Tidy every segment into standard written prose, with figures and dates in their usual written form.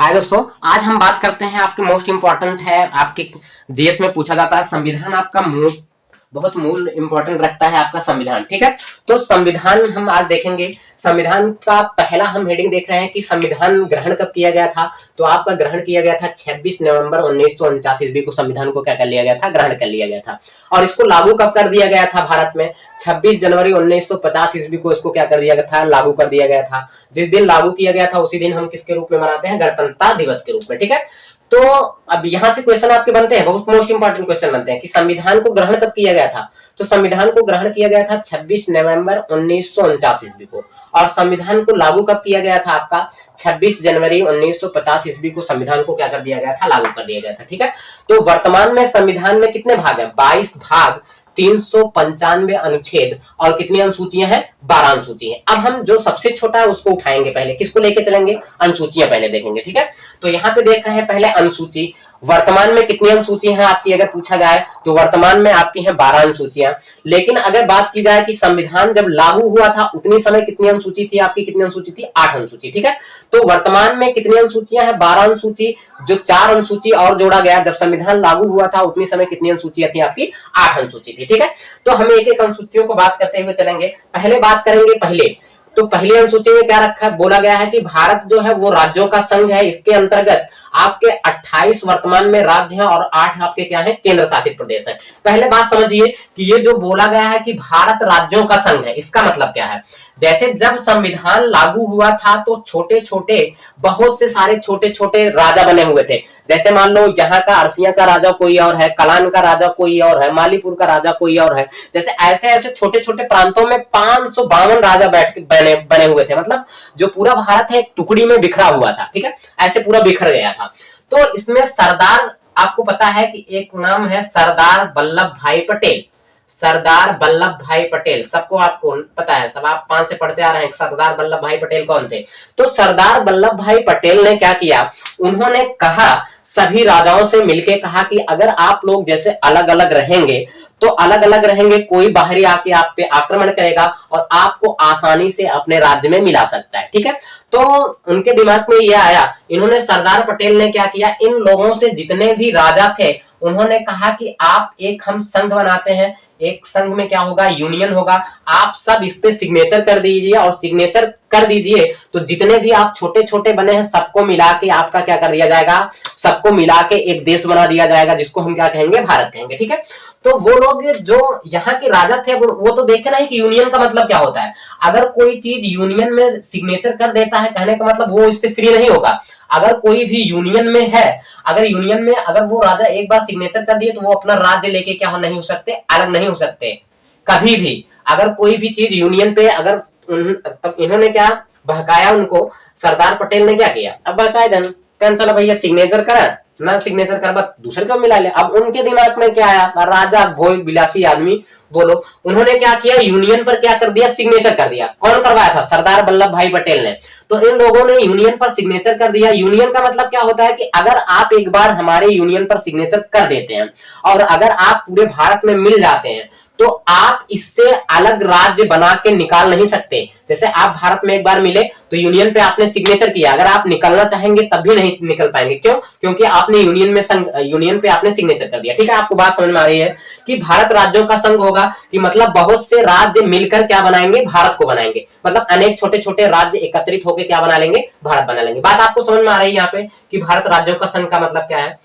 हाय दोस्तों, आज हम बात करते हैं आपके मोस्ट इंपॉर्टेंट है आपके जीएस में पूछा जाता है संविधान। आपका बहुत मूल इंपॉर्टेंट रखता है आपका संविधान। ठीक है, तो संविधान हम आज देखेंगे। संविधान का पहला हम हेडिंग देख रहे हैं कि संविधान ग्रहण कब किया गया था। तो आपका ग्रहण किया गया था 26 नवंबर 1949 ईस्वी को। संविधान को क्या कर लिया गया था, ग्रहण कर लिया गया था। और इसको लागू कब कर दिया गया था भारत में, 26 जनवरी 1950 ईस्वी को इसको क्या कर दिया गया था, लागू कर दिया गया था। जिस दिन लागू किया गया था उसी दिन हम किसके रूप में मनाते हैं, गणतंत्रता दिवस के रूप में। ठीक है, तो अब यहां से क्वेश्चन आपके बनते हैं, बहुत मोस्ट इंपॉर्टेंट क्वेश्चन बनते हैं कि संविधान को ग्रहण कब किया गया था। तो संविधान को ग्रहण किया गया था 26 नवंबर 1949 ईस्वी को। और संविधान को लागू कब किया गया था, आपका 26 जनवरी 1950 ईस्वी को संविधान को क्या कर दिया गया था, लागू कर दिया गया था। ठीक है, तो वर्तमान में संविधान में कितने भाग हैं, 22 भाग, 395 अनुच्छेद और कितनी अनुसूचियां हैं, 12 अनुसूची है। अब हम जो सबसे छोटा है उसको उठाएंगे, पहले किसको लेके चलेंगे, अनुसूचियां पहले देखेंगे। ठीक है, तो यहाँ पे देख रहे हैं पहले अनुसूची। वर्तमान में कितनी अनुसूची है आपकी, अगर पूछा जाए तो वर्तमान में आपकी है 12 अनुसूचियां। लेकिन अगर बात की जाए कि संविधान जब लागू हुआ था उतनी समय कितनी अनुसूची थी आपकी, कितनी अनुसूची थी, 8 अनुसूची। ठीक है, तो वर्तमान में कितनी अनुसूचियां हैं, 12 अनुसूची। जो 4 अनुसूची और जोड़ा गया, जब संविधान लागू हुआ था उतनी समय कितनी अनुसूचियां थी आपकी, 8 अनुसूची थी। ठीक है, तो हम एक एक अनुसूचियों को बात करते हुए चलेंगे। पहले बात करेंगे तो पहली अनुसूची में क्या रखा है, बोला गया है कि भारत जो है वो राज्यों का संघ है। इसके अंतर्गत आपके 28 वर्तमान में राज्य हैं और 8 आपके क्या है, केंद्र शासित प्रदेश है। पहले बात समझिए कि ये जो बोला गया है कि भारत राज्यों का संघ है, इसका मतलब क्या है। जैसे जब संविधान लागू हुआ था तो छोटे छोटे, बहुत से सारे छोटे छोटे राजा बने हुए थे। जैसे मान लो यहाँ का अरसिया का राजा कोई और है, कलान का राजा कोई और है, मालीपुर का राजा कोई और है। जैसे ऐसे ऐसे छोटे छोटे प्रांतों में 552 राजा बने हुए थे। मतलब जो पूरा भारत है एक टुकड़ी में बिखरा हुआ था। ठीक है, ऐसे पूरा बिखर गया था। तो इसमें सरदार, आपको पता है कि एक नाम है सरदार वल्लभ भाई पटेल। सरदार वल्लभ भाई पटेल सबको आपको पता है, सब आप 5 से पढ़ते आ रहे हैं। सरदार वल्लभ भाई पटेल कौन थे। तो सरदार वल्लभ भाई पटेल ने क्या किया, उन्होंने कहा, सभी राजाओं से मिलकर कहा कि अगर आप लोग जैसे अलग अलग रहेंगे तो अलग अलग रहेंगे, कोई बाहरी आके आप पे आक्रमण करेगा और आपको आसानी से अपने राज्य में मिला सकता है। ठीक है, तो उनके दिमाग में यह आया। इन्होंने, सरदार पटेल ने क्या किया, इन लोगों से जितने भी राजा थे उन्होंने कहा कि आप एक, हम संघ बनाते हैं, एक संघ में क्या होगा, यूनियन होगा। आप सब इस पे सिग्नेचर कर दीजिए और सिग्नेचर कर दीजिए तो जितने भी आप छोटे छोटे बने हैं सबको मिला के आपका क्या कर दिया जाएगा, सबको मिला के एक देश बना दिया जाएगा, जिसको हम क्या कहेंगे, भारत कहेंगे। ठीक है, तो वो लोग जो यहाँ के राजा थे वो तो देखे नहीं कि यूनियन का मतलब क्या होता है। अगर कोई चीज यूनियन में सिग्नेचर कर देता है, कहने का मतलब वो इससे फ्री नहीं होगा। अगर कोई भी यूनियन में है, अगर यूनियन में अगर वो राजा एक बार सिग्नेचर कर दिए तो वो अपना राज्य लेके क्या नहीं हो सकते, अलग नहीं हो सकते कभी भी। अगर कोई भी चीज यूनियन पे अगर तब इन्होंने क्या बहकाया उनको, सरदार पटेल ने क्या किया, अब बहकाए चलो भैया सिग्नेचर करा ना, सिग्नेचर कर बाद दूसरे को मिला ले। अब उनके दिमाग में क्या आया, राजा भोग विलासी आदमी बोलो, उन्होंने क्या किया, यूनियन पर क्या कर दिया, सिग्नेचर कर दिया। कौन करवाया था, सरदार वल्लभ भाई पटेल ने। तो इन लोगों ने यूनियन पर सिग्नेचर कर दिया। यूनियन का मतलब क्या होता है कि अगर आप एक बार हमारे यूनियन पर सिग्नेचर कर देते हैं और अगर आप पूरे भारत में मिल जाते हैं तो आप इससे अलग राज्य बना के निकाल नहीं सकते। जैसे आप भारत में एक बार मिले तो यूनियन पे आपने सिग्नेचर किया, अगर आप निकलना चाहेंगे तब भी नहीं निकल पाएंगे। क्यों, क्योंकि आपने यूनियन पे आपने सिग्नेचर कर दिया। ठीक है, आपको बात समझ में आ रही है कि भारत राज्यों का संघ होगा कि मतलब बहुत से राज्य मिलकर क्या बनाएंगे, भारत को बनाएंगे। मतलब अनेक छोटे छोटे राज्य एकत्रित होकर क्या बना लेंगे, भारत बना लेंगे। बात आपको समझ में आ रही है यहाँ पे कि भारत राज्यों का संघ का मतलब क्या है।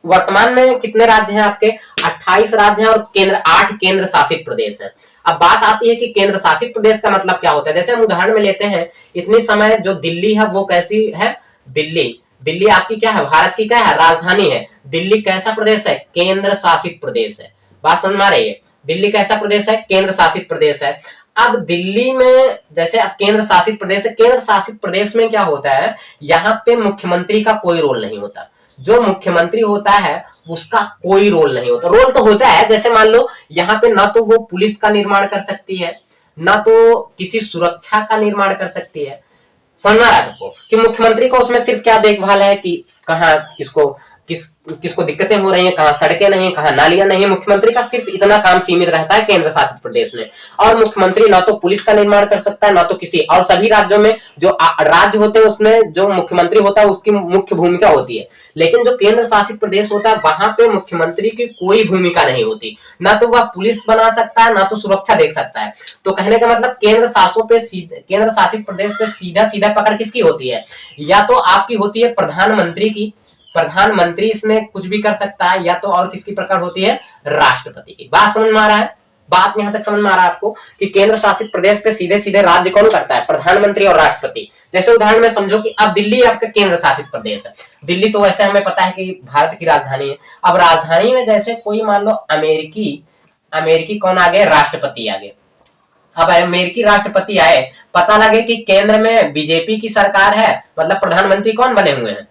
वर्तमान में कितने राज्य हैं आपके, 28 राज्य हैं और 8 केंद्र शासित प्रदेश हैं। अब बात आती है कि केंद्र शासित प्रदेश का मतलब क्या होता है। जैसे हम उदाहरण में लेते हैं, इतनी समय जो दिल्ली है वो कैसी है, दिल्ली आपकी क्या है, भारत की क्या है, राजधानी है। दिल्ली कैसा प्रदेश है, केंद्र शासित प्रदेश है। बात समझ में आ रही है, दिल्ली कैसा प्रदेश है, केंद्र शासित प्रदेश है। अब दिल्ली में जैसे अब केंद्र शासित प्रदेश है, केंद्र शासित प्रदेश में क्या होता है, यहाँ पे मुख्यमंत्री का कोई रोल नहीं होता। जो मुख्यमंत्री होता है उसका कोई रोल नहीं होता। रोल तो होता है, जैसे मान लो यहाँ पे ना तो वो पुलिस का निर्माण कर सकती है, ना तो किसी सुरक्षा का निर्माण कर सकती है। समझ आ रहा है सबको कि मुख्यमंत्री को उसमें सिर्फ क्या देखभाल है कि कहाँ किसको किसको दिक्कतें हो रही हैं, कहाँ सड़कें नहीं, कहाँ नालियां नहीं। मुख्यमंत्री का सिर्फ इतना काम सीमित रहता है केंद्र शासित प्रदेश में। और मुख्यमंत्री ना तो पुलिस का निर्माण कर सकता है, ना तो किसी और सभी राज्यों में जो राज्य होते हैं उसमें जो मुख्यमंत्री होता है उसकी मुख्य भूमिका होती है। लेकिन जो केंद्र शासित प्रदेश होता है वहां पे मुख्यमंत्री की कोई भूमिका नहीं होती, ना तो वह पुलिस बना सकता है, ना तो सुरक्षा देख सकता है। तो कहने का मतलब केंद्र शासित प्रदेश पे सीधा सीधा पकड़ किसकी होती है, या तो आपकी होती है प्रधानमंत्री की, प्रधानमंत्री इसमें कुछ भी कर सकता है, या तो और किसकी पकड़ होती है, राष्ट्रपति की। बात समझ में आ रहा है, बात यहां तक समझ में आ रहा है आपको कि केंद्र शासित प्रदेश पे सीधे सीधे राज्य कौन करता है, प्रधानमंत्री और राष्ट्रपति। जैसे उदाहरण में समझो कि अब दिल्ली आपका केंद्र शासित प्रदेश है। दिल्ली तो वैसे हमें पता है कि भारत की राजधानी है। अब राजधानी में जैसे कोई मान लो अमेरिकी कौन आ गए, राष्ट्रपति आ गए। अब अमेरिकी राष्ट्रपति आए, पता लगे कि केंद्र में बीजेपी की सरकार है, मतलब प्रधानमंत्री कौन बने हुए हैं,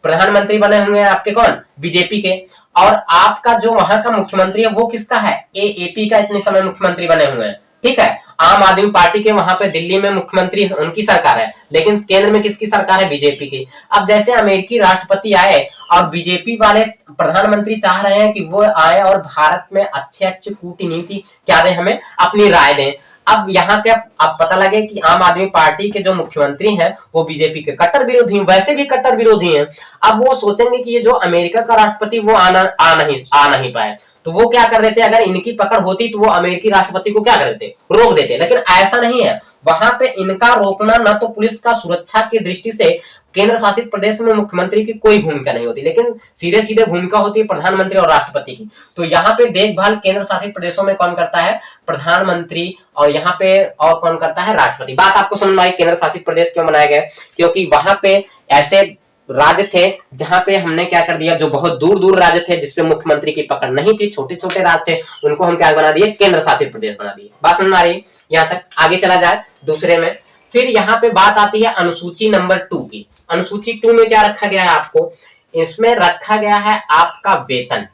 प्रधानमंत्री बने हुए हैं आपके कौन, बीजेपी के। और आपका जो वहां का मुख्यमंत्री है वो किसका है, एएपी का इतने समय मुख्यमंत्री बने हुए हैं, ठीक है। आम आदमी पार्टी के वहां पे दिल्ली में मुख्यमंत्री उनकी सरकार है, लेकिन केंद्र में किसकी सरकार है, बीजेपी की। अब जैसे अमेरिकी राष्ट्रपति आए और बीजेपी वाले प्रधानमंत्री चाह रहे हैं कि वो आए और भारत में अच्छे अच्छे कूटनीति क्या दें, हमें अपनी राय दें। अब यहाँ के अब पता लगे कि आम आदमी पार्टी के जो मुख्यमंत्री हैं वो बीजेपी के कट्टर विरोधी हैं, वैसे भी कट्टर विरोधी हैं। अब वो सोचेंगे कि ये जो अमेरिका का राष्ट्रपति वो आ नहीं पाए, तो वो क्या कर देते, अगर इनकी पकड़ होती तो वो अमेरिकी राष्ट्रपति को क्या कर देते, रोक देते। लेकिन ऐसा नहीं है, वहां पे इनका रोकना ना तो पुलिस का सुरक्षा की दृष्टि से, केंद्र शासित प्रदेश में मुख्यमंत्री की कोई भूमिका नहीं होती, लेकिन सीधे सीधे भूमिका होती है प्रधानमंत्री और राष्ट्रपति की। तो यहाँ पे देखभाल केंद्र शासित प्रदेशों में कौन करता है, प्रधानमंत्री, और यहाँ पे और कौन करता है, राष्ट्रपति। बात आपको समझ में आई केंद्र शासित प्रदेश क्यों बनाए गए, क्योंकि वहां पे ऐसे राज्य थे जहां पे हमने क्या कर दिया, जो बहुत दूर दूर राज्य थे जिसपे मुख्यमंत्री की पकड़ नहीं थी, छोटे छोटे राज्य थे, उनको हम क्या बना दिए, केंद्र शासित प्रदेश बना दिए। बात समझ में आ रही है, यहाँ तक आगे चला जाए दूसरे में। फिर यहाँ पे बात आती है अनुसूची नंबर 2 की। अनुसूची 2 में क्या रखा गया है आपको, इसमें रखा गया है आपका वेतन,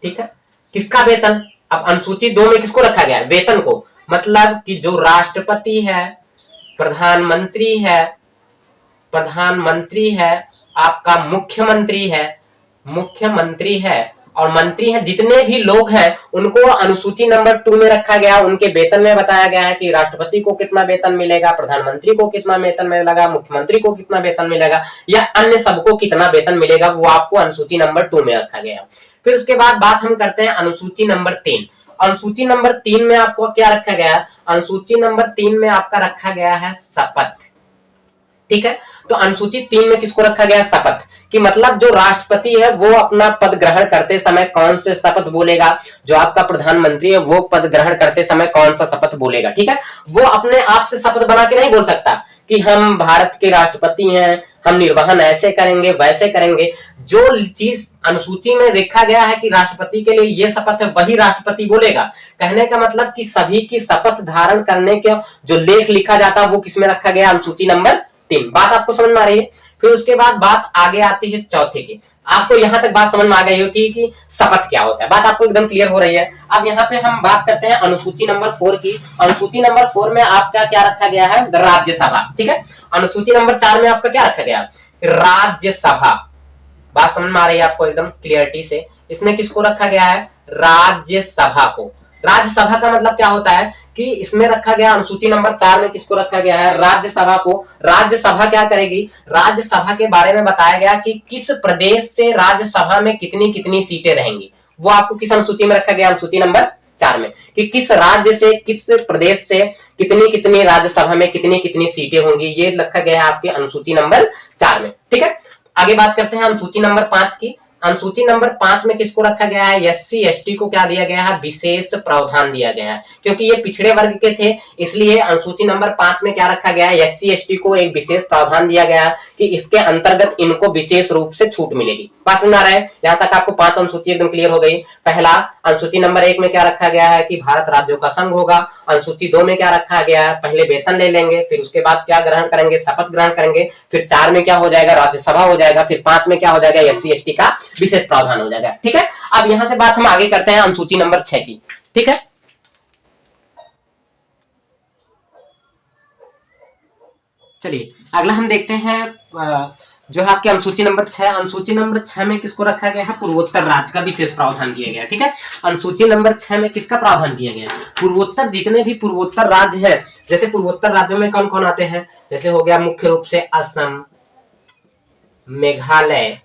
ठीक है, किसका वेतन। अब अनुसूची 2 में किसको रखा गया है, वेतन को। मतलब कि जो राष्ट्रपति है, प्रधानमंत्री है, आपका मुख्यमंत्री है और मंत्री है, जितने भी लोग हैं उनको अनुसूची नंबर 2 में रखा गया। उनके वेतन में बताया गया है कि राष्ट्रपति को कितना वेतन मिलेगा, प्रधानमंत्री को कितना वेतन मिलेगा, मुख्यमंत्री को कितना वेतन मिलेगा, या अन्य सबको कितना वेतन मिलेगा, वो आपको अनुसूची नंबर 2 में रखा गया। फिर उसके बाद बात हम करते हैं अनुसूची नंबर 3। अनुसूची नंबर 3 में आपको क्या रखा गया है, अनुसूची नंबर 3 में आपका रखा गया है शपथ, ठीक है। तो अनुसूची 3 में किसको रखा गया है, शपथ, कि मतलब जो राष्ट्रपति है वो अपना पद ग्रहण करते समय कौन से शपथ बोलेगा, जो आपका प्रधानमंत्री है वो पद ग्रहण करते समय कौन सा शपथ बोलेगा, ठीक है। वो अपने आप से शपथ बना के नहीं बोल सकता कि हम भारत के राष्ट्रपति हैं, हम निर्वहन ऐसे करेंगे वैसे करेंगे। जो चीज अनुसूची में लिखा गया है कि राष्ट्रपति के लिए ये शपथ है, वही राष्ट्रपति बोलेगा। कहने का मतलब कि सभी की शपथ धारण करने के जो लेख लिखा जाता है वो किसमें रखा गया, अनुसूची नंबर 3। बात आपको समझ में आ रही है। फिर उसके बाद बात आगे आती है चौथे की। आपको यहां तक बात समझ में आ गई हो कि शपथ क्या होता है, बात आपको एकदम क्लियर हो रही है। अब यहाँ पे हम बात करते हैं अनुसूची नंबर 4 की। अनुसूची नंबर 4 में आपका क्या रखा गया है, राज्यसभा, ठीक है। अनुसूची नंबर 4 में आपका क्या रखा गया, राज्यसभा। बात समझ में आ रही है आपको एकदम क्लियरिटी से। इसमें किसको रखा गया है, राज्यसभा को। राज्यसभा का मतलब क्या होता है कि इसमें रखा गया अनुसूची नंबर 4 में किसको रखा गया है, राज्यसभा को। राज्यसभा क्या करेगी, राज्यसभा के बारे में बताया गया कि किस प्रदेश से राज्यसभा में कितनी कितनी सीटें रहेंगी, वो आपको किस अनुसूची में रखा गया, अनुसूची नंबर 4 में, कि किस राज्य से किस प्रदेश से कितनी कितनी राज्यसभा में कितनी कितनी सीटें होंगी, ये रखा गया है आपके अनुसूची नंबर 4 में, ठीक है। आगे बात करते हैं अनुसूची नंबर 5 की। अनुसूची नंबर 5 में किसको रखा गया है, एससी एसटी को क्या दिया गया है, विशेष प्रावधान दिया गया है। क्योंकि ये पिछड़े वर्ग के थे, इसलिए अनुसूची नंबर 5 में क्या रखा गया है, एससी एसटी को एक विशेष प्रावधान दिया गया है कि इसके अंतर्गत इनको विशेष रूप से छूट मिलेगी। बात समझ आ रहा है, यहाँ तक आपको 5 अनुसूची एकदम क्लियर हो गई। पहला अनुसूची नंबर 1 में क्या रखा गया है कि भारत राज्यों का संघ होगा। अनुसूची 2 में क्या रखा गया है, पहले वेतन ले लेंगे, फिर उसके बाद क्या ग्रहण करेंगे, शपथ ग्रहण करेंगे। फिर 4 में क्या हो जाएगा, राज्यसभा हो जाएगा। फिर 5 में क्या हो जाएगा, एससी एसटी का विशेष प्रावधान हो जाएगा, ठीक है। अब यहां से बात हम आगे करते हैं अनुसूची नंबर 6 की, ठीक है। चलिए अगला हम देखते हैं जो है आपके अनुसूची नंबर 6, अनुसूची नंबर 6 में किसको रखा गया है? पूर्वोत्तर राज्य का विशेष प्रावधान दिया गया है। ठीक है, अनुसूची नंबर 6 में किसका प्रावधान दिया गया है? पूर्वोत्तर, जितने भी पूर्वोत्तर राज्य है, जैसे पूर्वोत्तर राज्यों में कौन कौन आते हैं? जैसे हो गया मुख्य रूप से असम, मेघालय,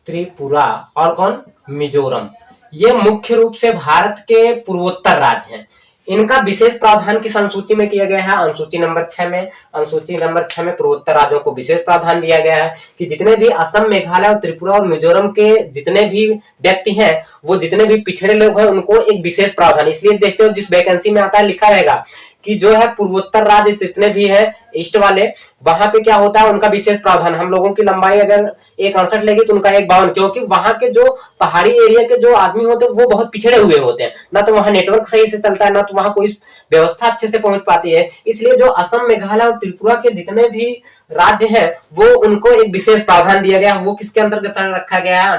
त्रिपुरा और कौन? मिजोरम। ये मुख्य रूप से भारत के पूर्वोत्तर राज्य हैं। इनका विशेष प्रावधान किस अनुसूची में किया गया है? अनुसूची नंबर 6 में। अनुसूची नंबर 6 में पूर्वोत्तर राज्यों को विशेष प्रावधान दिया गया है कि जितने भी असम, मेघालय और त्रिपुरा और मिजोरम के जितने भी व्यक्ति हैं, वो जितने भी पिछड़े लोग हैं, उनको एक विशेष प्रावधान, इसलिए देखते हो जिस वैकेंसी में आता है लिखा रहेगा कि जो है पूर्वोत्तर राज्य जितने भी है ईस्ट वाले, वहां पे क्या होता है? उनका विशेष प्रावधान। हम लोगों की लंबाई अगर 168 लेगी तो उनका 152, क्योंकि वहां के जो पहाड़ी एरिया के जो आदमी होते हैं वो बहुत पिछड़े हुए होते हैं, ना तो वहां नेटवर्क सही से चलता है, ना तो वहां कोई व्यवस्था अच्छे से पहुंच पाती है। इसलिए जो असम, मेघालय और त्रिपुरा के जितने भी राज्य हैं, वो उनको एक विशेष प्रावधान दिया गया। वो किसके अंतर्गत रखा गया है?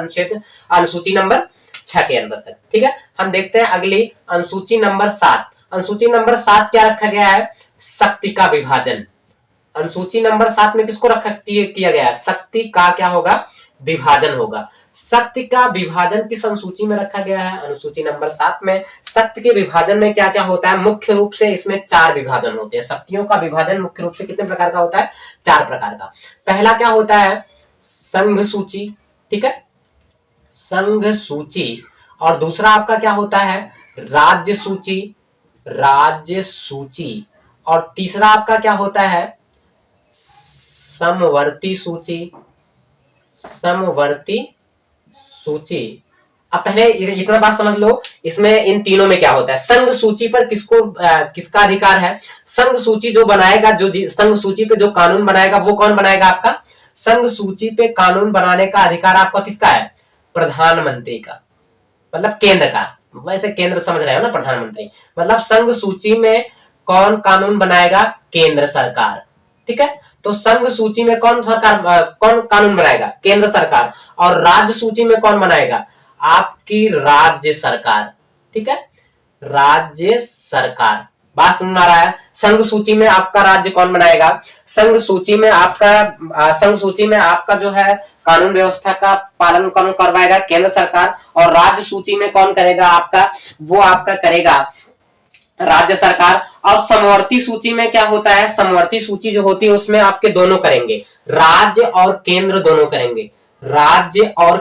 अनुसूची नंबर 6 के अंतर्गत। ठीक है, हम देखते हैं अगली अनुसूची नंबर 7। अनुसूची नंबर 7 क्या रखा गया है? शक्ति का विभाजन। अनुसूची नंबर 7 में किसको रखा किया गया है? शक्ति का क्या होगा? विभाजन होगा। शक्ति का विभाजन किस अनुसूची में रखा गया है? अनुसूची नंबर 7 में। शक्ति के विभाजन में क्या क्या होता है? मुख्य रूप से इसमें 4 विभाजन होते हैं। शक्तियों का विभाजन मुख्य रूप से कितने प्रकार का होता है? 4 प्रकार का। पहला क्या होता है? संघ सूची। ठीक है, संघ सूची। और दूसरा आपका क्या होता है? राज्य सूची, राज्य सूची। और तीसरा आपका क्या होता है? समवर्ती सूची, समवर्ती सूची। अब पहले इतना बात समझ लो, इसमें इन तीनों में क्या होता है? संघ सूची पर किसका अधिकार है? संघ सूची जो बनाएगा, जो संघ सूची पे जो कानून बनाएगा, वो कौन बनाएगा? आपका संघ सूची पे कानून बनाने का अधिकार आपका किसका है? प्रधानमंत्री का, मतलब केंद्र का। वैसे केंद्र समझ रहे हो ना, प्रधानमंत्री मतलब संघ सूची में कौन कानून बनाएगा? केंद्र सरकार। ठीक है, तो संघ सूची में कौन कानून बनाएगा? केंद्र सरकार। और राज्य सूची में कौन बनाएगा? आपकी राज्य सरकार। ठीक है, राज्य सरकार। बात समझ में आ रहा है? संघ सूची में आपका राज्य कौन बनाएगा? संघ सूची में आपका जो है कानून व्यवस्था का पालन कौन करवाएगा? केंद्र सरकार। और राज्य सूची में कौन करेगा? आपका वो आपका करेगा राज्य सरकार। और समवर्ती सूची में क्या होता है? समवर्ती सूची जो होती है उसमें आपके दोनों करेंगे, राज्य और केंद्र दोनों करेंगे। राज्य और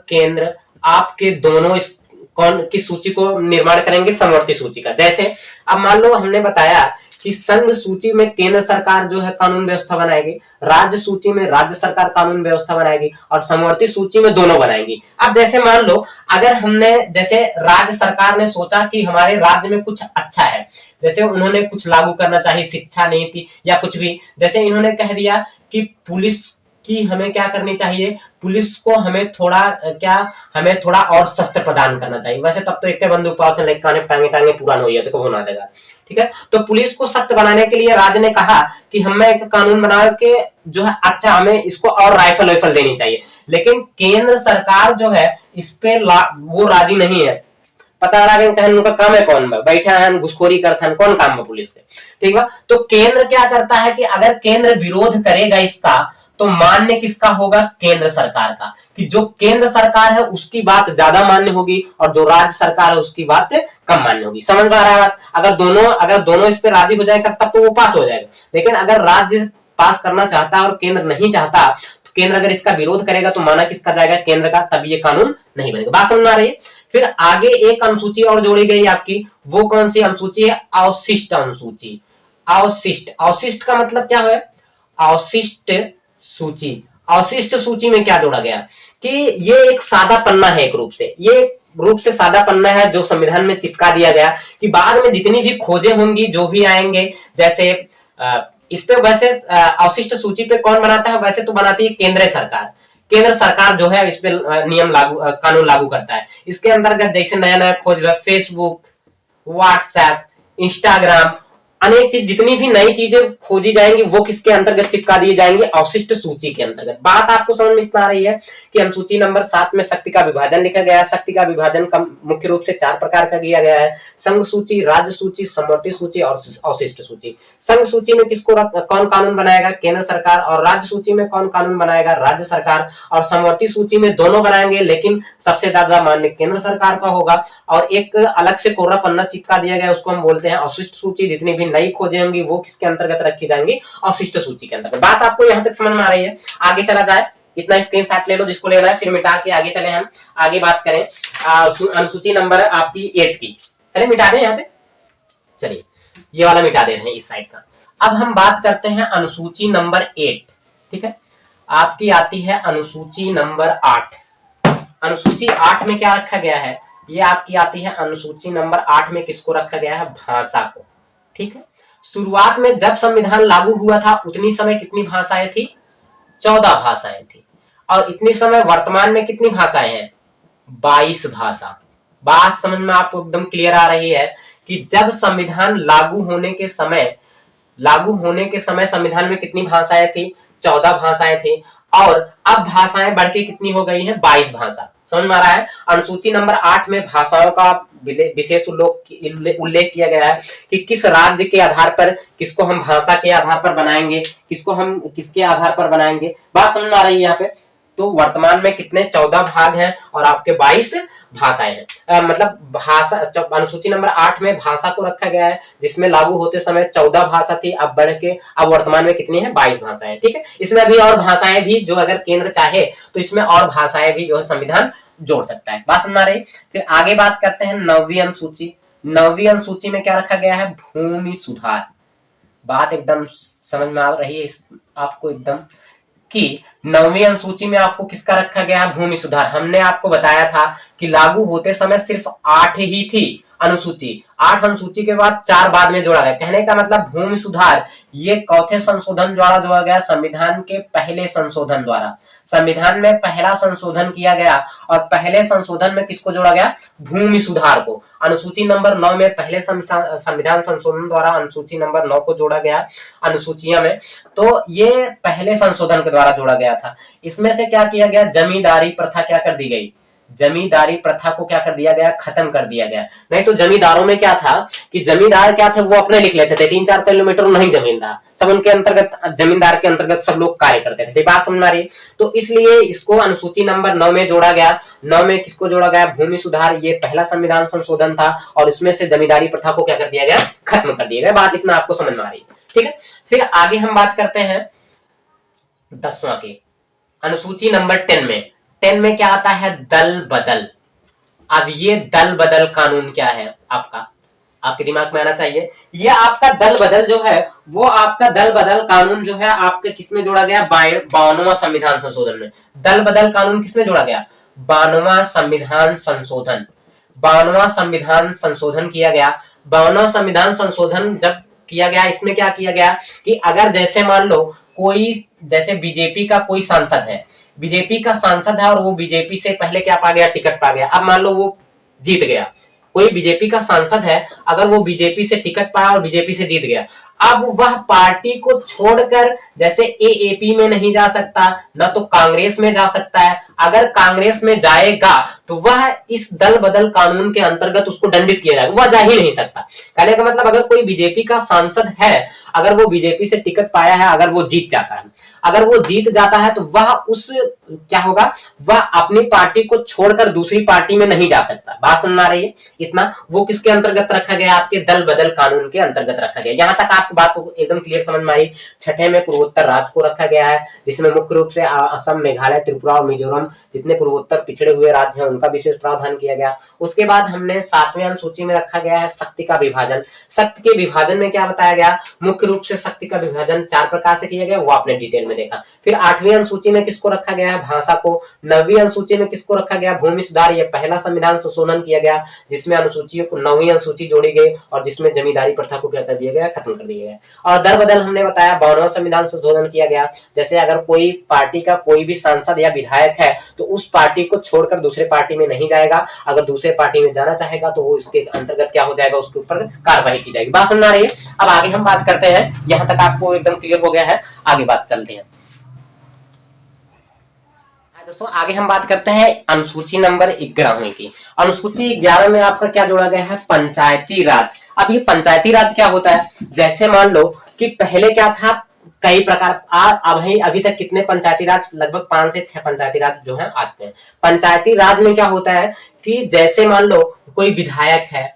केंद्र आपके दोनों इस कौन की सूची को निर्माण करेंगे? समवर्ती सूची का। जैसे अब मान लो हमने बताया कि संघ सूची में केंद्र सरकार जो है कानून व्यवस्था बनाएगी, राज्य सूची में राज्य सरकार कानून व्यवस्था बनाएगी, और समवर्ती सूची में दोनों बनाएंगी। अब जैसे मान लो अगर हमने, जैसे राज्य सरकार ने सोचा कि हमारे राज्य में कुछ अच्छा है, जैसे उन्होंने कुछ लागू करना चाहिए, शिक्षा नीति या कुछ भी, जैसे इन्होंने कह दिया कि पुलिस की हमें क्या करनी चाहिए? पुलिस को हमें थोड़ा और शस्त्र प्रदान करना चाहिए। वैसे तब तो एक बंदूक पावत टांगे पुरान हो गया, देखो वो ना देगा। ठीक है, तो पुलिस को सख्त बनाने के लिए राज्य ने कहा कि हमें एक कानून बना के जो है अच्छा, हमें इसको और राइफल देनी चाहिए। लेकिन केंद्र सरकार जो है इस पे वो राजी नहीं है। पता लगा कि उनका काम है कौन? बैठा है घुसखोरी करता है, कौन काम है पुलिस के? ठीक है, तो केंद्र क्या करता है कि अगर केंद्र विरोध करेगा इसका, तो मान्य किसका होगा? केंद्र सरकार का। कि जो केंद्र सरकार है उसकी बात ज्यादा मान्य होगी और जो राज्य सरकार है उसकी बात कम मान्य होगी। समझ में आ रहा है बात? अगर दोनों इस पे राजी हो जाएगा तब तो वो पास हो जाएगा। लेकिन अगर राज्य पास करना चाहता है और केंद्र नहीं चाहता, तो केंद्र अगर इसका विरोध करेगा तो माना किसका जाएगा? केंद्र का, तभी ये कानून नहीं बनेगा। बात समझ में आ रही है? फिर आगे एक अनुसूची और जोड़ी गई आपकी, वो कौन सी अनुसूची है? अवशिष्ट अनुसूची। अवशिष्ट का मतलब क्या है? अवशिष्ट सूची। अवशिष्ट सूची में क्या जोड़ा गया कि ये एक सादा पन्ना है, एक रूप से सादा पन्ना है जो संविधान में चिपका दिया गया कि बाद में जितनी भी खोजें होंगी, जो भी आएंगे, जैसे इस पे वैसे अवशिष्ट सूची पे कौन बनाता है? वैसे तो बनाती है केंद्र सरकार। केंद्र सरकार जो है इस पे कानून लागू करता है। इसके अंतर्गत जैसे नया खोज, फेसबुक, व्हाट्सएप, इंस्टाग्राम अनेक चीज, जितनी भी नई चीजें खोजी जाएंगी वो किसके अंतर्गत चिपका दी जाएंगी, अवशिष्ट सूची के अंतर्गत। बात आपको समझ में इतना आ रही है कि अनुसूची नंबर 7 में शक्ति का विभाजन लिखा गया है। शक्ति का विभाजन का मुख्य रूप से 4 प्रकार का किया गया है, संघ सूची, राज्य सूची, समवर्ती सूची और अवशिष्ट सूची। संघ सूची में किसको कौन कानून बनाएगा, केंद्र सरकार, और राज्य सूची में कौन कानून बनाएगा, राज्य सरकार, और समवर्ती सूची में दोनों बनाएंगे, लेकिन सबसे ज्यादा मान्य केंद्र सरकार का होगा। और एक अलग से कोरा पन्ना चिपका दिया गया, उसको हम बोलते हैं अवशिष्ट सूची। जितनी भी नई खोजें होंगी वो किसके अंतर्गत रखी जाएंगी, अवशिष्ट सूची के अंतर्गत। बात आपको यहां तक समझ में आ रही है, आगे चला जाए, इतना स्क्रीनशॉट ले लो जिसको लेना है, फिर मिटा के आगे चले। हम आगे बात करें अनुसूची नंबर आपकी 8 की, चलिए मिटा दें यहाँ पे, चलिए ये वाला मिटा दे रहे हैं इस साइड का। अब हम बात करते हैं अनुसूची नंबर 8, ठीक है। आपकी आती है अनुसूची नंबर 8। अनुसूची 8 में क्या रखा गया है, ये आपकी आती है अनुसूची नंबर 8 में किसको रखा गया है, भाषा को, ठीक है। शुरुआत में जब संविधान लागू हुआ था उतनी समय कितनी भाषाएं थी, 14 भाषाएं थी, और इतनी समय वर्तमान में कितनी भाषाएं हैं, 22 भाषा। बात समझ में आपको एकदम क्लियर आ रही है कि जब संविधान लागू होने के समय संविधान में कितनी भाषाएं थी, 14 भाषाएं थी, और अब भाषाएं बढ़ के कितनी हो गई हैं, 22 भाषा। समझ में आ रहा है। अनुसूची नंबर 8 में भाषाओं का विशेष उल्लेख किया गया है कि किस राज्य के आधार पर किसको हम भाषा के आधार पर बनाएंगे, किसको हम किसके आधार पर बनाएंगे। बात समझ में आ रही है यहाँ पे। तो वर्तमान में कितने 14 भाग हैं और आपके 22 भाषाएं हैं। मतलब भाषा अनुसूची नंबर 8 में भाषा को रखा गया है, जिसमें लागू होते समय 14 भाषा थी, अब बढ़ के अब वर्तमान में कितनी है, 22 भाषाएं, ठीक है। इसमें अभी और भाषाएं भी, जो अगर केंद्र चाहे तो इसमें और भाषाएं भी जो है संविधान जोड़ सकता है। बात समझ आ रही। फिर आगे बात करते हैं 9वीं अनुसूची। 9वीं अनुसूची में क्या रखा गया है, भूमि सुधार। बात एकदम समझ में आ रही है आपको एकदम, कि 9वीं अनुसूची में आपको किसका रखा गया है, भूमि सुधार। हमने आपको बताया था कि लागू होते समय सिर्फ 8 ही थी अनुसूची, 8 अनुसूची के बाद 4 बाद में जोड़ा गया। कहने का मतलब भूमि सुधार ये चौथे संशोधन द्वारा जोड़ा गया, संविधान के पहले संशोधन द्वारा। संविधान में पहला संशोधन किया गया और पहले संशोधन में किसको जोड़ा गया, भूमि सुधार को। अनुसूची नंबर 9 में पहले संविधान संशोधन द्वारा अनुसूची नंबर 9 को जोड़ा गया अनुसूचियां में। तो ये पहले संशोधन के द्वारा जोड़ा गया था। इसमें से क्या किया गया, जमींदारी प्रथा क्या कर दी गई, जमींदारी प्रथा को क्या कर दिया गया, खत्म कर दिया गया। नहीं तो जमींदारों में क्या था कि जमींदार क्या थे, वो अपने लिख लेते थे, 3-4 किलोमीटर नहीं जमींदार, सब उनके अंतर्गत, जमींदार के अंतर्गत सब लोग कार्य करते थे। बात समझ में आ रही है। तो इसलिए इसको अनुसूची नंबर 9 में जोड़ा गया। 9 में किसको जोड़ा गया, भूमि सुधार। ये पहला संविधान संशोधन था और इसमें से जमींदारी प्रथा को क्या कर दिया गया, खत्म कर दिया गया। बात इतना आपको समझ में आ रही है, ठीक है। फिर आगे हम बात करते हैं 10वां की अनुसूची नंबर 10 में क्या आता है, दल बदल। अब ये दल बदल कानून क्या है, आपके दिमाग में आना चाहिए। ये आपका दल बदल जो है, वो आपका दल बदल कानून जो है आपके किसमें जोड़ा गया, 52वां संविधान संशोधन में। दल बदल कानून किसमें जोड़ा गया, 52वां संविधान संशोधन। 52वां संविधान संशोधन किया गया। 52वां संविधान संशोधन जब किया गया, इसमें क्या किया गया कि अगर जैसे मान लो कोई, जैसे बीजेपी का कोई सांसद है, बीजेपी का सांसद है और वो बीजेपी से पहले क्या पा गया, टिकट पा गया। अब मान लो वो जीत गया, कोई बीजेपी का सांसद है, अगर वो बीजेपी से टिकट पाया और बीजेपी से जीत गया, अब वह पार्टी को छोड़कर जैसे एएपी में नहीं जा सकता, ना तो कांग्रेस में जा सकता है। अगर कांग्रेस में जाएगा तो वह इस दल बदल कानून के अंतर्गत उसको दंडित किया जाएगा, वह जा ही नहीं सकता। कहने का मतलब अगर कोई बीजेपी का सांसद है, अगर वो बीजेपी से टिकट पाया है, अगर वो जीत जाता है, अगर वो जीत जाता है तो वह उस क्या होगा, वह अपनी पार्टी को छोड़कर दूसरी पार्टी में नहीं जा सकता। बात समझ आ रही है इतना। वो किसके अंतर्गत रखा गया, आपके दल बदल कानून के अंतर्गत रखा गया। यहां तक आपको बात एकदम क्लियर समझ में आई। 6ठे में पूर्वोत्तर राज्य को रखा गया है, जिसमें मुख्य रूप से असम, मेघालय, त्रिपुरा और मिजोरम जितने पूर्वोत्तर पिछड़े हुए राज्य हैं उनका विशेष प्रावधान किया गया। उसके बाद हमने 7वें अनुसूची में रखा गया है शक्ति का विभाजन। शक्ति के विभाजन में क्या बताया गया, मुख्य रूप से शक्ति का विभाजन 4 प्रकार से किया गया, वो आपने डिटेल में देखा। फिर 8वीं अनुसूची में किसको रखा गया है, भाषा को। 9वीं अनुसूची में किसको रखा गया, भूमि सुधार। ये पहला संविधान संशोधन किया गया जिसमें अनुसूचियों को 9वीं अनुसूची जोड़ी गई और जिसमें जमींदारी प्रथा को क्या कर दिया गया, खत्म कर दिया गया। और दल बदल हमने बताया 52वां संविधान संशोधन किया गया। जैसे अगर कोई पार्टी का कोई भी सांसद या विधायक है तो उस पार्टी को छोड़कर दूसरे पार्टी में नहीं जाएगा, अगर दूसरे पार्टी में जाना चाहेगा तो वो इसके अंतर्गत क्या हो जाएगा, उसके ऊपर कार्रवाई की जाएगी। बात समझ आ रही है। अब आगे हम बात करते हैं, यहां तक आपको एकदम क्लियर हो गया है, आगे बात चलते हैं। दोस्तों आगे हम बात करते हैं अनुसूची नंबर 11 की। अनुसूची 11 में आपका क्या जोड़ा गया है, पंचायती राज। अब ये पंचायती राज क्या होता है, जैसे मान लो कि पहले क्या था, कई प्रकार अभी तक कितने पंचायती राज, लगभग 5 से 6 पंचायती राज जो है आते हैं। पंचायती राज में क्या होता है कि जैसे मान लो कोई विधायक है,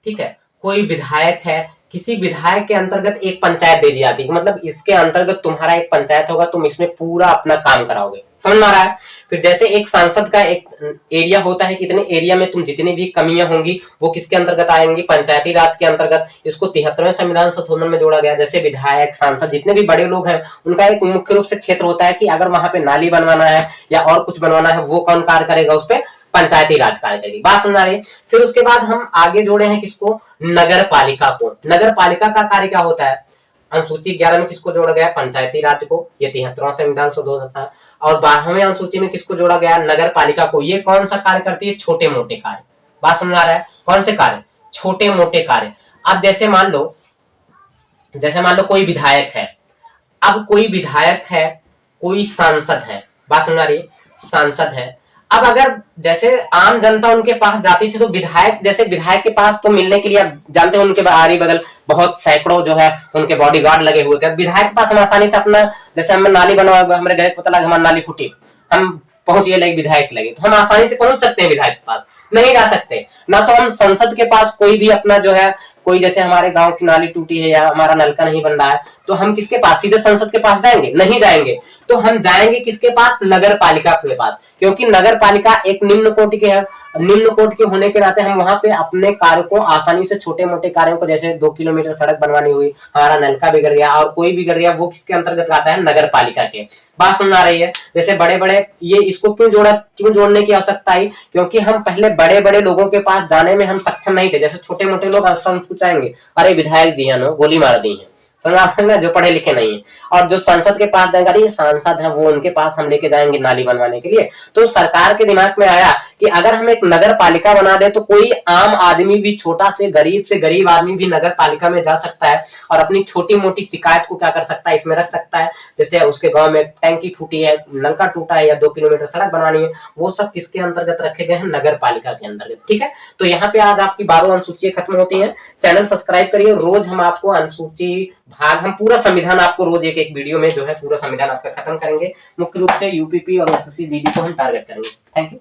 ठीक है, कोई विधायक है, किसी विधायक के अंतर्गत एक पंचायत दे दी जाती है, मतलब इसके अंतर्गत तुम्हारा एक पंचायत होगा, तुम इसमें पूरा अपना काम कराओगे, समझ में आ रहा है। फिर जैसे एक सांसद का एक एरिया होता है, कितने एरिया में तुम जितनी भी कमियां होंगी वो किसके अंतर्गत आएंगी, पंचायती राज के अंतर्गत। इसको 73वें संविधान संशोधन में जोड़ा गया। जैसे विधायक, सांसद, जितने भी बड़े लोग हैं, उनका एक मुख्य रूप से क्षेत्र होता है कि अगर वहां पे नाली बनवाना है या और कुछ बनवाना है, वो कौन कार्य करेगा, उस पर पंचायती राज कार्य करेगी। बात समझ आ रही है। फिर उसके बाद हम आगे जोड़े हैं किसको, नगर पालिका को। नगर पालिका का कार्य क्या होता है, अनुसूची 11 में किसको जोड़ा गया, पंचायती राज को, ये 73वां संविधान संशोधन था। और 12वें अनुसूची में किसको जोड़ा गया, नगर पालिका को। ये कौन सा कार्य करती है, छोटे मोटे कार्य। बात समझ आ रहा है, कौन से कार्य, छोटे मोटे कार्य। अब जैसे मान लो कोई विधायक है, अब कोई विधायक है, कोई सांसद है, बात समझ आ रही है, सांसद है। अब अगर जैसे आम जनता उनके पास जाती थी, तो विधायक, जैसे विधायक के पास तो मिलने के लिए आप जानते हैं, उनके आरी बगल बहुत सैकड़ों जो है उनके बॉडीगार्ड लगे हुए थे। विधायक के पास हम आसानी से अपना, जैसे हमें नाली बनवा, हमारे घर पता लगा हमारी नाली फूटी, हम पहुंच गए विधायक लगे, तो हम आसानी से पहुंच सकते हैं विधायक के पास, नहीं जा सकते ना। तो हम संसद के पास कोई भी अपना जो है, कोई जैसे हमारे गांव की नाली टूटी है या हमारा नलका नहीं बन रहा है, तो हम किसके पास, सीधे संसद के पास जाएंगे, नहीं जाएंगे। तो हम जाएंगे किसके पास, नगर पालिका के पास, क्योंकि नगर पालिका एक निम्न कोटि के है। निम्न कोटि के होने के नाते हम वहां पे अपने कार्य को आसानी से, छोटे मोटे कार्यों को, जैसे 2 किलोमीटर सड़क बनवानी हुई, हमारा नलका बिगड़ गया और कोई बिगड़ गया, वो किसके अंतर्गत आता है, नगर पालिका के। बात समझ आ रही है। जैसे बड़े बड़े, ये इसको क्यों जोड़ने की आवश्यकता आई, क्योंकि हम पहले बड़े बड़े लोगों के पास जाने में हम सक्षम नहीं थे। जैसे छोटे मोटे लोग सोचाएंगे, अरे विधायक जी है ना, गोली मार दी है, समझना, जो पढ़े लिखे नहीं है। और जो संसद के पास जाएंगे, ये सांसद है, वो उनके पास हम लेके जाएंगे नाली बनवाने के लिए। तो सरकार के दिमाग में आया कि अगर हम एक नगर पालिका बना दे, तो कोई आम आदमी भी, छोटा से गरीब आदमी भी नगर पालिका में जा सकता है और अपनी छोटी मोटी शिकायत को क्या कर सकता है, इसमें रख सकता है। जैसे उसके गांव में टैंकी फूटी है, नलका टूटा है या 2 किलोमीटर सड़क बनानी है, वो सब किसके अंतर्गत रखे गए हैं, नगर पालिका के अंतर्गत। ठीक है, तो यहाँ पे आज आपकी 12 अनुसूची खत्म होती है। चैनल सब्सक्राइब करिए, रोज हम आपको अनुसूची भाग, हम पूरा संविधान आपको रोज एक वीडियो में जो है पूरा संविधान आपका खत्म करेंगे। मुख्य रूप से यूपीपी और एसएससी जीडी को हम टारगेट करेंगे। Thank you.